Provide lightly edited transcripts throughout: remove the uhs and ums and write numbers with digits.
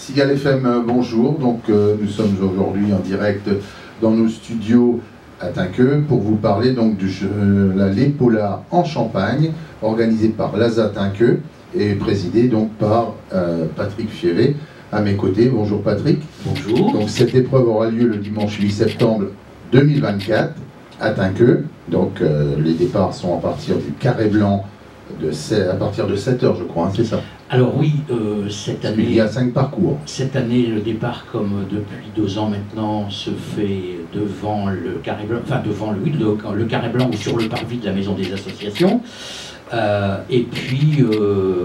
Cigale FM, bonjour. Donc, nous sommes aujourd'hui en direct dans nos studios à Tinqueux pour vous parler donc du jeu l'Épaula en Champagne, organisé par l'ASA Tinqueux et présidé donc par Patrick Fierret à mes côtés. Bonjour Patrick. Bonjour. Donc, cette épreuve aura lieu le dimanche 8 septembre 2024 à Tinqueux. Donc, les départs sont à partir du Carré Blanc à partir de 7h, je crois, hein, c'est ça? Alors oui, cette année... Il y a 5 parcours. Cette année, le départ, comme depuis 2 ans maintenant, se fait devant le Carré Blanc, enfin devant le Carré Blanc ou sur le parvis de la Maison des Associations. Et puis,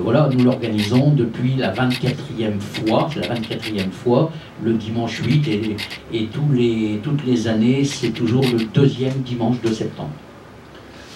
voilà, nous l'organisons depuis la 24e fois, c'est la 24e fois, le dimanche 8, et toutes les années, c'est toujours le 2e dimanche de septembre.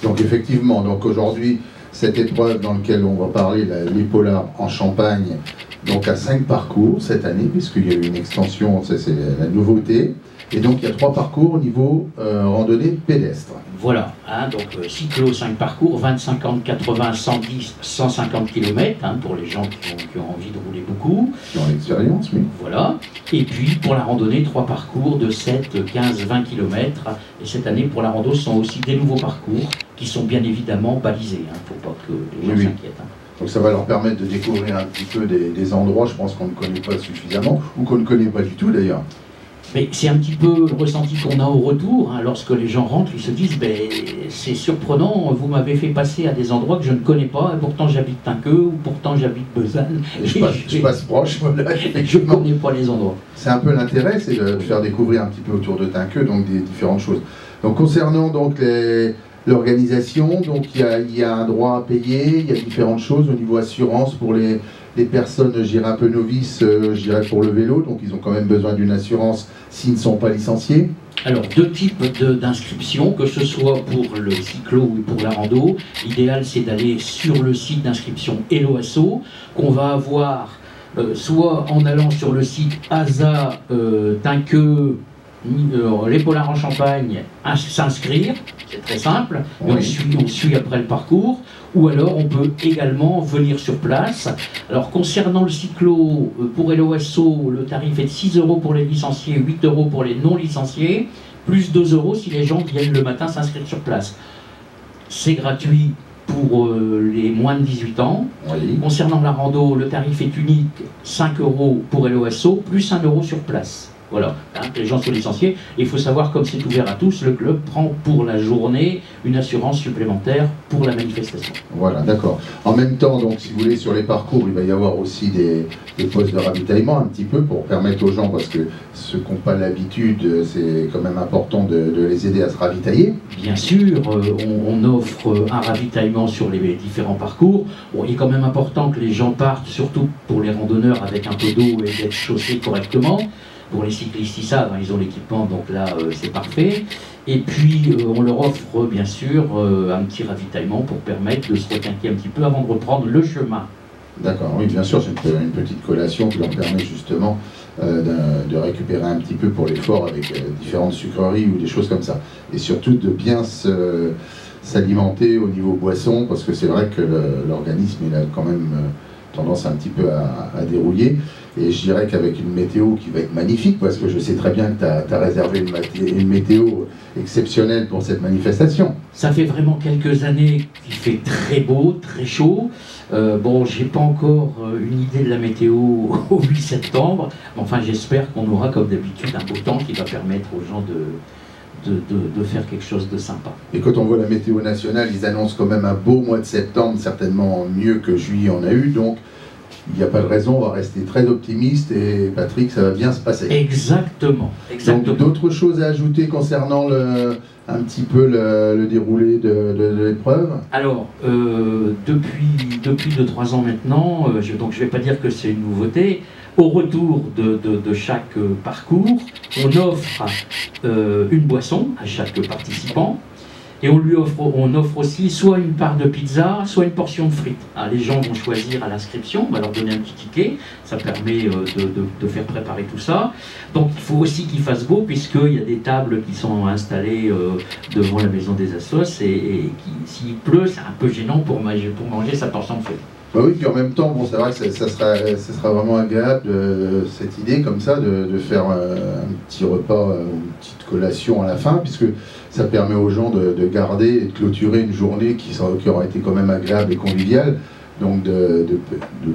Donc effectivement, donc aujourd'hui, cette épreuve dans laquelle on va parler, l'Épaula en Champagne, donc à 5 parcours cette année, puisqu'il y a eu une extension, c'est la nouveauté. Et donc il y a 3 parcours au niveau randonnée pédestre. Voilà, hein, donc cyclo 5 parcours, 20, 50, 80, 110, 150 km, hein, pour les gens qui ont envie de rouler beaucoup. Qui ont l'expérience, oui. Voilà, et puis pour la randonnée, 3 parcours de 7, 15, 20 km. Et cette année, pour la rando, ce sont aussi des nouveaux parcours qui sont bien évidemment balisés, il ne faut pas que les gens s'inquiètent. Hein. Donc ça va leur permettre de découvrir un petit peu des endroits, je pense qu'on ne connaît pas suffisamment, ou qu'on ne connaît pas du tout d'ailleurs. Mais c'est un petit peu le ressenti qu'on a au retour, hein, lorsque les gens rentrent, ils se disent ben, c'est surprenant, vous m'avez fait passer à des endroits que je ne connais pas, et pourtant j'habite Tinqueux, ou pourtant j'habite Besançon. Je passe proche, voilà, je ne connais pas les endroits. C'est un peu l'intérêt, c'est de faire découvrir un petit peu autour de Tinqueux, donc des différentes choses. Donc concernant donc l'organisation, donc il y a un droit à payer, il y a différentes choses au niveau assurance pour les personnes, je dirais un peu novices, je dirais pour le vélo, donc ils ont quand même besoin d'une assurance s'ils ne sont pas licenciés. Alors, 2 types d'inscription, que ce soit pour le cyclo ou pour la rando. L'idéal, c'est d'aller sur le site d'inscription Helloasso, qu'on va avoir soit en allant sur le site ASA Tinqueux, l'Épaula en Champagne, s'inscrire, c'est très simple, oui. on suit après le parcours, ou alors on peut également venir sur place. Alors concernant le cyclo, pour Helloasso, le tarif est de 6 € pour les licenciés, 8 € pour les non licenciés, plus 2 € si les gens viennent le matin s'inscrire sur place. C'est gratuit pour les moins de 18 ans. Oui. Concernant la rando, le tarif est unique, 5 € pour Helloasso, plus 1 € sur place. Voilà, hein, les gens sont licenciés. Il faut savoir, comme c'est ouvert à tous, le club prend pour la journée une assurance supplémentaire pour la manifestation. Voilà, d'accord. En même temps, donc, si vous voulez, sur les parcours, il va y avoir aussi des postes de ravitaillement un petit peu pour permettre aux gens, parce que ceux qui n'ont pas l'habitude, c'est quand même important de les aider à se ravitailler. Bien sûr, on offre un ravitaillement sur les différents parcours. Bon, il est quand même important que les gens partent, surtout pour les randonneurs, avec un peu d'eau et d'être chaussés correctement. Pour les cyclistes, ils savent, hein, ils ont l'équipement, donc là, c'est parfait. Et puis, on leur offre, bien sûr, un petit ravitaillement pour permettre de se requinquer un petit peu avant de reprendre le chemin. D'accord, oui, bien sûr, c'est une petite collation qui leur permet justement de récupérer un petit peu pour l'effort avec différentes sucreries ou des choses comme ça. Et surtout de bien s'alimenter au niveau boisson, parce que c'est vrai que l'organisme, il a quand même tendance un petit peu à dérouiller. Et je dirais qu'avec une météo qui va être magnifique, parce que je sais très bien que tu as réservé une météo exceptionnelle pour cette manifestation. Ça fait vraiment quelques années qu'il fait très beau, très chaud. Bon, j'ai pas encore une idée de la météo au 8 septembre, mais enfin j'espère qu'on aura comme d'habitude un beau temps qui va permettre aux gens de faire quelque chose de sympa. Et quand on voit la météo nationale, ils annoncent quand même un beau mois de septembre, certainement mieux que juillet on a eu, donc il n'y a pas de raison, on va rester très optimiste et Patrick, ça va bien se passer. Exactement. Donc d'autres choses à ajouter concernant un petit peu le déroulé de l'épreuve? Alors, depuis 2-3 ans maintenant, donc je ne vais pas dire que c'est une nouveauté, au retour de chaque parcours, on offre une boisson à chaque participant. Et on offre aussi soit une part de pizza, soit une portion de frites. Alors, les gens vont choisir à l'inscription, on va leur donner un petit ticket, ça permet de faire préparer tout ça. Donc il faut aussi qu'il fasse beau, puisqu'il y a des tables qui sont installées devant la maison des assos, et s'il pleut, c'est un peu gênant pour manger sa portion de frites. Bah oui, puis en même temps, bon, c'est vrai que ça sera vraiment agréable, cette idée comme ça, de faire un petit repas, une petite collation à la fin, puisque ça permet aux gens de garder et de clôturer une journée qui aura été quand même agréable et conviviale, donc de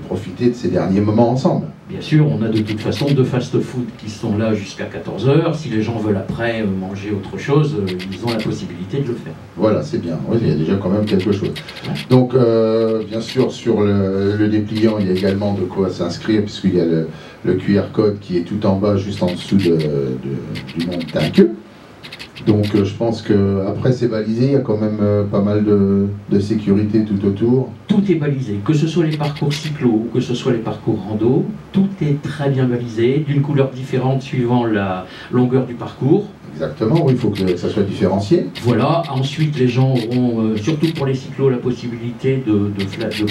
profiter de ces derniers moments ensemble. Bien sûr, on a de toute façon 2 fast-food qui sont là jusqu'à 14 h. Si les gens veulent après manger autre chose, ils ont la possibilité de le faire. Voilà, c'est bien. Oui, il y a déjà quand même quelque chose. Donc, bien sûr, sur le dépliant, il y a également de quoi s'inscrire, puisqu'il y a le QR code qui est tout en bas, juste en dessous du nom de Tinqueux. Donc, je pense qu'après c'est balisé, il y a quand même pas mal de sécurité tout autour. Tout est balisé, que ce soit les parcours cyclo ou que ce soit les parcours rando, tout est très bien balisé, d'une couleur différente suivant la longueur du parcours. Exactement, oui, il faut que ça soit différencié. Voilà, ensuite les gens auront, surtout pour les cyclos, la possibilité de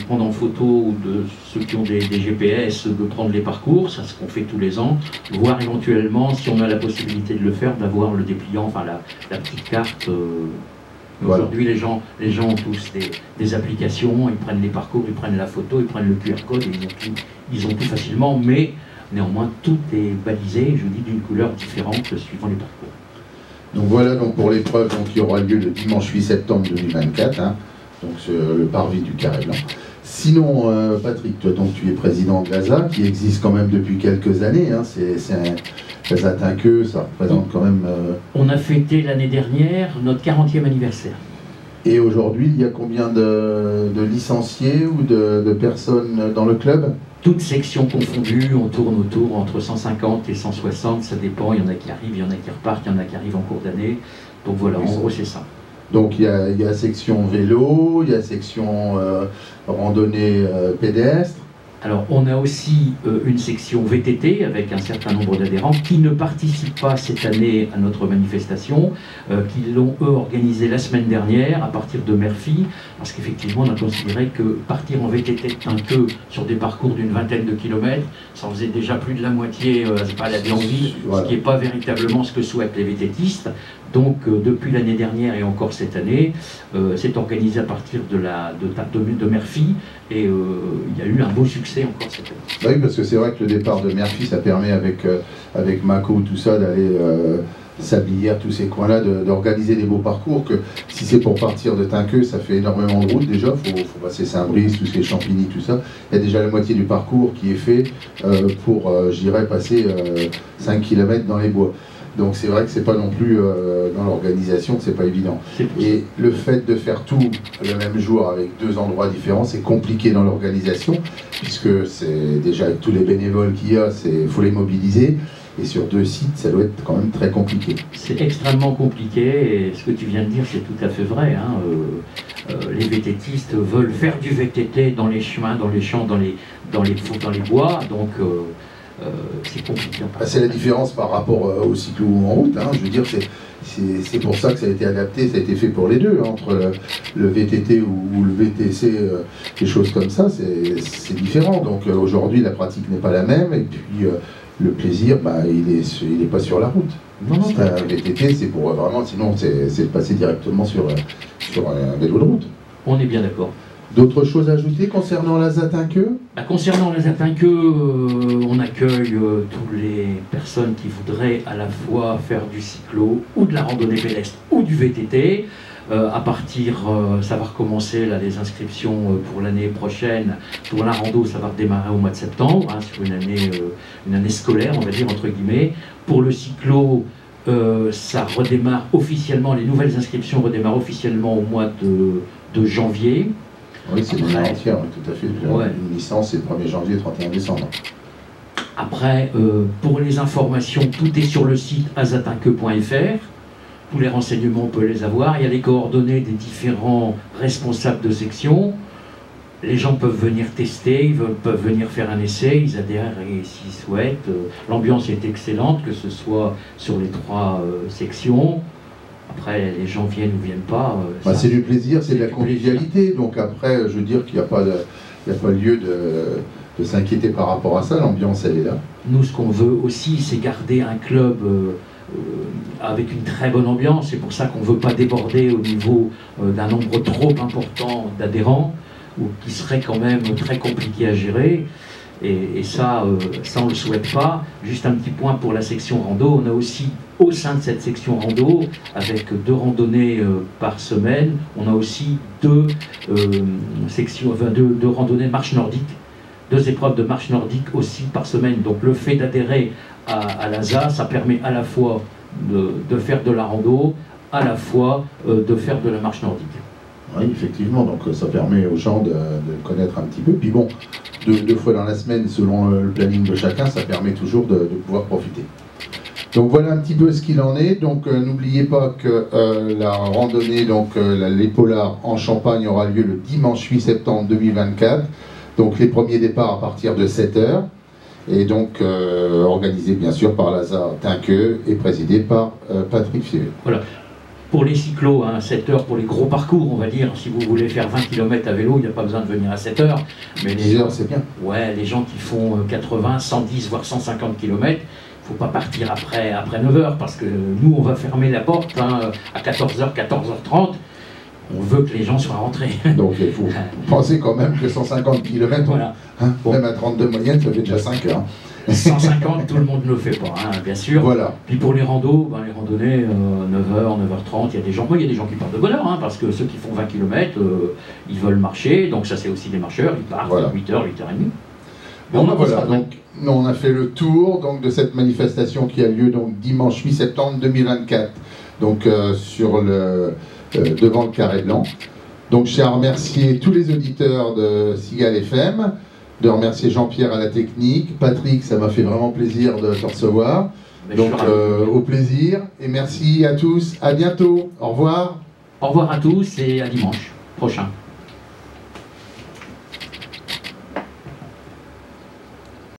prendre en photo, ou de ceux qui ont des GPS, de prendre les parcours, ça c'est ce qu'on fait tous les ans, voire éventuellement, si on a la possibilité de le faire, d'avoir le dépliant, enfin la petite carte. Voilà. Aujourd'hui les gens ont tous des applications, ils prennent les parcours, ils prennent la photo, ils prennent le QR code, et ils ont tout facilement, mais néanmoins tout est balisé, je dis, d'une couleur différente suivant les parcours. Donc voilà donc pour l'épreuve qui aura lieu le dimanche 8 septembre 2024, hein, donc le parvis du Carré Blanc. Sinon, Patrick, toi donc tu es président de l'ASA, qui existe quand même depuis quelques années, hein, l'ASA Tinqueux, ça représente quand même... On a fêté l'année dernière notre 40e anniversaire. Et aujourd'hui, il y a combien de licenciés ou de personnes dans le club? Toutes sections confondues, on tourne autour entre 150 et 160, ça dépend, il y en a qui arrivent, il y en a qui repartent, il y en a qui arrivent en cours d'année. Donc voilà, oui, en gros c'est ça. Donc il y a section vélo, il y a section randonnée pédestre. Alors on a aussi une section VTT avec un certain nombre d'adhérents qui ne participent pas cette année à notre manifestation, qui l'ont eux organisé la semaine dernière à partir de Murphy, parce qu'effectivement on a considéré que partir en VTT de Tinqueux sur des parcours d'une vingtaine de kilomètres, ça en faisait déjà plus de la moitié à la Bienvie, voilà. Ce qui n'est pas véritablement ce que souhaitent les VTTistes. Donc depuis l'année dernière et encore cette année, c'est organisé à partir de Murphy et il y a eu un beau succès encore cette année. Oui, parce que c'est vrai que le départ de Murphy, ça permet avec Mako, tout ça, d'aller Sablières, tous ces coins-là, d'organiser des beaux parcours, que si c'est pour partir de Tinqueux, ça fait énormément de route déjà, il faut passer Saint-Brice, tous ces Champigny, tout ça. Il y a déjà la moitié du parcours qui est fait pour, j'irais, passer 5 km dans les bois. Donc c'est vrai que c'est pas non plus dans l'organisation, c'est pas évident. Et le fait de faire tout le même jour avec 2 endroits différents, c'est compliqué dans l'organisation, puisque c'est déjà avec tous les bénévoles qu'il y a, il faut les mobiliser. Et sur 2 sites, ça doit être quand même très compliqué. C'est extrêmement compliqué, et ce que tu viens de dire, c'est tout à fait vrai. Hein. Les VTTistes veulent faire du VTT dans les chemins, dans les champs, dans les bois, donc c'est compliqué. C'est la différence par rapport au cyclo en route. Hein. Je veux dire, c'est pour ça que ça a été adapté, ça a été fait pour les deux. Hein. Entre le VTT ou le VTC, des choses comme ça, c'est différent. Donc aujourd'hui, la pratique n'est pas la même, et puis... le plaisir, il est pas sur la route. C'est un VTT, c'est pour vraiment, sinon c'est de passer directement sur un vélo de route. On est bien d'accord. D'autres choses à ajouter concernant l'ASA Tinqueux? Concernant l'ASA Tinqueux, on accueille toutes les personnes qui voudraient à la fois faire du cyclo ou de la randonnée pédestre ou du VTT. À partir, ça va recommencer là, les inscriptions pour l'année prochaine. Pour la rando, ça va redémarrer au mois de septembre, hein, sur une année scolaire, on va dire, entre guillemets. Pour le cyclo, ça redémarre officiellement, les nouvelles inscriptions redémarrent officiellement au mois de janvier. Oui, c'est l'année entière, tout à fait. Ouais. Une licence, c'est le 1er janvier, 31 décembre. Après, pour les informations, tout est sur le site asatinqueux.fr. Tous les renseignements, on peut les avoir. Il y a les coordonnées des différents responsables de section. Les gens peuvent venir tester, ils peuvent venir faire un essai, ils adhèrent s'ils souhaitent. L'ambiance est excellente, que ce soit sur les 3 sections. Après, les gens viennent ou viennent pas. C'est du plaisir, c'est de la convivialité. Donc après, je veux dire qu'il n'y a pas lieu de s'inquiéter par rapport à ça. L'ambiance, elle est là. Nous, ce qu'on veut aussi, c'est garder un club... avec une très bonne ambiance, c'est pour ça qu'on ne veut pas déborder au niveau d'un nombre trop important d'adhérents. ou qui serait quand même très compliqué à gérer. Et ça, ça on ne le souhaite pas. Juste un petit point pour la section rando. On a aussi, au sein de cette section rando, avec 2 randonnées par semaine, on a aussi 2 randonnées marche nordique, 2 épreuves de marche nordique aussi par semaine. Donc le fait d'adhérer à l'ASA, ça permet à la fois de faire de la rando, à la fois de faire de la marche nordique. Oui, effectivement, donc ça permet aux gens de connaître un petit peu. Puis bon, 2 fois dans la semaine, selon le planning de chacun, ça permet toujours de pouvoir profiter. Donc voilà un petit peu ce qu'il en est. Donc n'oubliez pas que la randonnée, donc les Polars en Champagne aura lieu le dimanche 8 septembre 2024. Donc les premiers départs à partir de 7 h. Et donc organisé bien sûr par l'ASA Tinqueux et présidé par Patrick Fivet. Voilà. Pour les cyclos, hein, 7 heures pour les gros parcours, on va dire, si vous voulez faire 20 km à vélo, il n'y a pas besoin de venir à 7 heures. Mais 10 heures, c'est bien. Ouais, les gens qui font 80, 110, voire 150 km, il ne faut pas partir après 9 heures, parce que nous, on va fermer la porte hein, à 14 h, 14 h 30. On veut que les gens soient rentrés. Donc il faut penser quand même que 150 km, voilà. Hein, bon. Même à 32 moyenne, ça fait déjà 5 heures. 150, tout le monde ne le fait pas, hein, bien sûr. Voilà. Puis pour les randos, les randonnées, 9h, 9h30, il y a des gens, il y a des gens qui partent de bonne heure, hein, parce que ceux qui font 20 km, ils veulent marcher, donc ça c'est aussi des marcheurs, ils partent à 8h, 8h30. Bon, voilà, donc on a fait le tour donc, de cette manifestation qui a lieu donc, dimanche 8 septembre 2024, donc sur devant le Carré Blanc. Donc je tiens à remercier tous les auditeurs de Cigale FM, de remercier Jean-Pierre à la technique, Patrick, ça m'a fait vraiment plaisir de te recevoir, donc au plaisir, et merci à tous, à bientôt, au revoir. Au revoir à tous et à dimanche prochain.